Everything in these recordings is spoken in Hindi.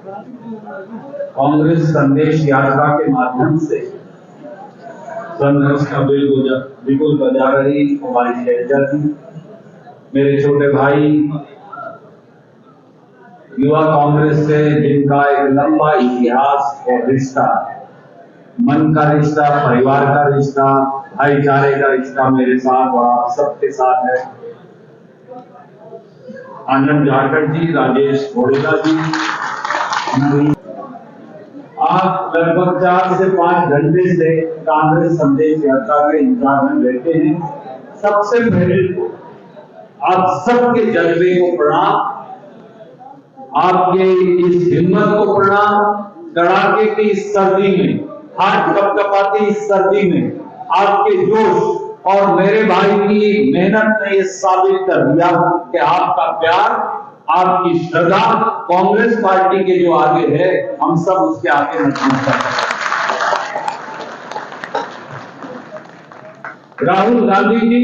कांग्रेस संदेश यात्रा के माध्यम से संघर्ष का बिल्कुल बजा रही हमारी शैलजा जी, मेरे छोटे भाई, युवा कांग्रेस से जिनका एक लंबा इतिहास और रिश्ता, मन का रिश्ता, परिवार का रिश्ता, भाईचारे का रिश्ता मेरे साथ और आप सबके साथ है। आनंद जाखड़ जी, राजेश घोड़ेला जी, आप लगभग 4 से 5 घंटे से कांग्रेस संदेश यात्रा के इंतजार में बैठे हैं। सबसे पहले आप सबके जज्बे को प्रणाम, आपके इस हिम्मत को प्रणाम। कड़ाके की इस सर्दी में, हाथ कपकपाती इस सर्दी में आपके जोश और मेरे भाई की मेहनत ने यह साबित कर दिया कि आपका प्यार, आपकी श्रद्धा कांग्रेस पार्टी के जो आगे है, हम सब उसके आगे नतमस्तक हैं। राहुल गांधी जी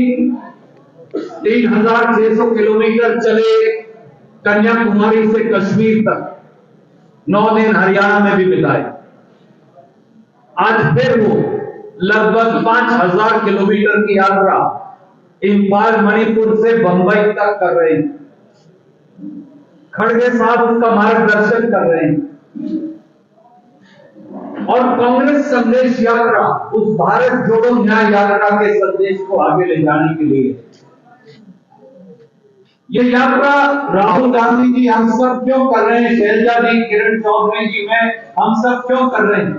3600 किलोमीटर चले कन्याकुमारी से कश्मीर तक, 9 दिन हरियाणा में भी बिताए। आज फिर वो लगभग 5000 किलोमीटर की यात्रा इंफाल मणिपुर से बंबई तक कर रहे हैं। खड़गे साहब उसका मार्गदर्शन कर रहे हैं और कांग्रेस संदेश यात्रा उस भारत जोड़ो न्याय यात्रा के संदेश को आगे ले जाने के लिए ये यात्रा राहुल गांधी जी हम सब क्यों कर रहे हैं, शैलजा जी, किरण चौधरी जी, मैं, हम सब क्यों कर रहे हैं?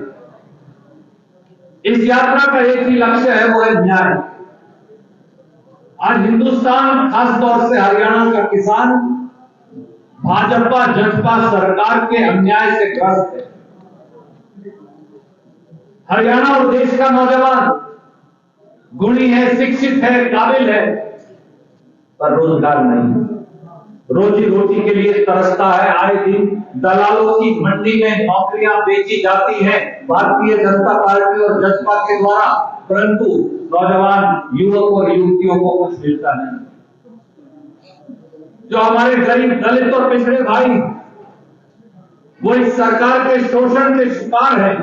इस यात्रा का एक ही लक्ष्य है, वो है न्याय। आज हिंदुस्तान, खास तौर से हरियाणा का किसान भाजपा जनता सरकार के अन्याय से ग्रस्त है। हरियाणा और देश का नौजवान गुणी है, शिक्षित है, काबिल है, पर रोजगार नहीं, रोजी रोटी के लिए तरसता है। आए दिन दलालों की मंडी में नौकरियां बेची जाती हैं भारतीय जनता पार्टी और जसपा के द्वारा, परंतु नौजवान युवक और युवतियों को कुछ मिलता नहीं। जो हमारे गरीब, दलित और पिछड़े भाई, वो इस सरकार के शोषण के शिकार हैं,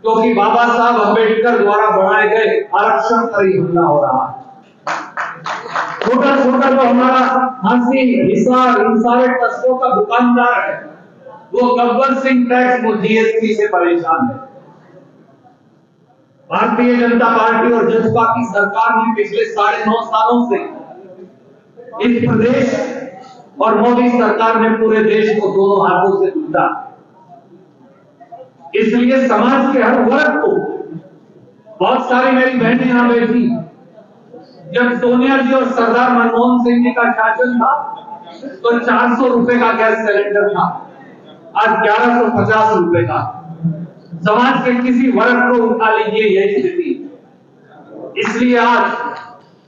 क्योंकि बाबा साहब अम्बेडकर द्वारा बनाए गए आरक्षण पर ही हमला हो रहा है। छोटा छोटा जो हमारा हांसी, हिसार, इन सारे तस्कों का दुकानदार है, वो गब्बर सिंह टैक्स और जीएसटी से परेशान है। भारतीय जनता पार्टी और जसपा की सरकार ने पिछले 9.5 सालों से इस प्रदेश और मोदी सरकार ने पूरे देश को दोनों हाथों से लूटा। इसलिए समाज के हर वर्ग को, बहुत सारी मेरी बहनें यहां बैठी, जब सोनिया जी और सरदार मनमोहन सिंह जी का शासन था तो 400 रुपए का गैस सिलेंडर था, आज 1150 रुपए का। समाज के किसी वर्ग को उठा लीजिए, यही स्थिति। इसलिए आज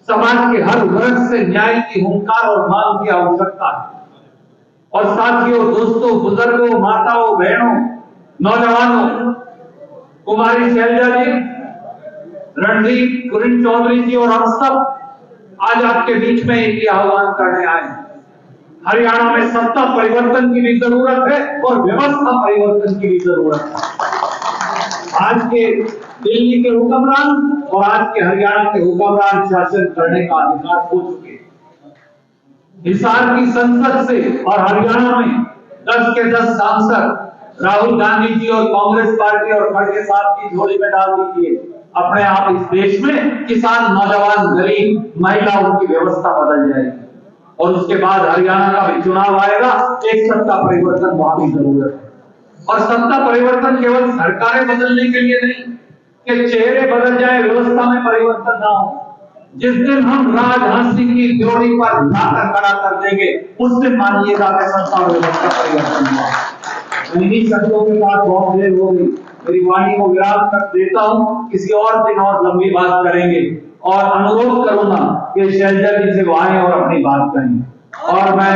समाज के हर वर्ग से न्याय की हुंकार और मांग की आवश्यकता है। और साथियों, दोस्तों, बुजुर्गों, माताओं, बहनों, नौजवानों, कुमारी शैलजा जी, रणदीप, किरण चौधरी जी और हम सब आज आपके बीच में एक आह्वान करने आए हैं। हरियाणा में सत्ता परिवर्तन की भी जरूरत है और व्यवस्था परिवर्तन की भी जरूरत है। आज के दिल्ली के हुक्मरान और आज के हरियाणा के हुक्मरान शासन करने का अधिकार हो चुके हैं। हिसार की संसद से और हरियाणा में 10 के 10 सांसद राहुल गांधी जी और कांग्रेस पार्टी और खड़गे साहब की झोली में डाल दीजिए। अपने आप इस देश में किसान, नौजवान, गरीब, महिलाओं की व्यवस्था बदल जाएगी और उसके बाद हरियाणा का भी चुनाव आएगा, एक सत्ता परिवर्तन वहां भी जरूरत है। और सत्ता परिवर्तन केवल सरकारें बदलने के लिए नहीं कि चेहरे बदल जाए, व्यवस्था में परिवर्तन ना हो। जिस दिन हम राजहंसी की ड्योढ़ी पर जाकर खड़ा कर देंगे, उस दिन मानिएगा कि सत्ता और व्यवस्था परिवर्तन हुआ। इन्हीं शब्दों के बाद बहुत देर हो गई, मेरी वाणी को विराम कर देता हूं। किसी और दिन और लंबी बात करेंगे और अनुरोध करूंगा कि शैलजा जी से वो आए और अपनी बात करें। और मैं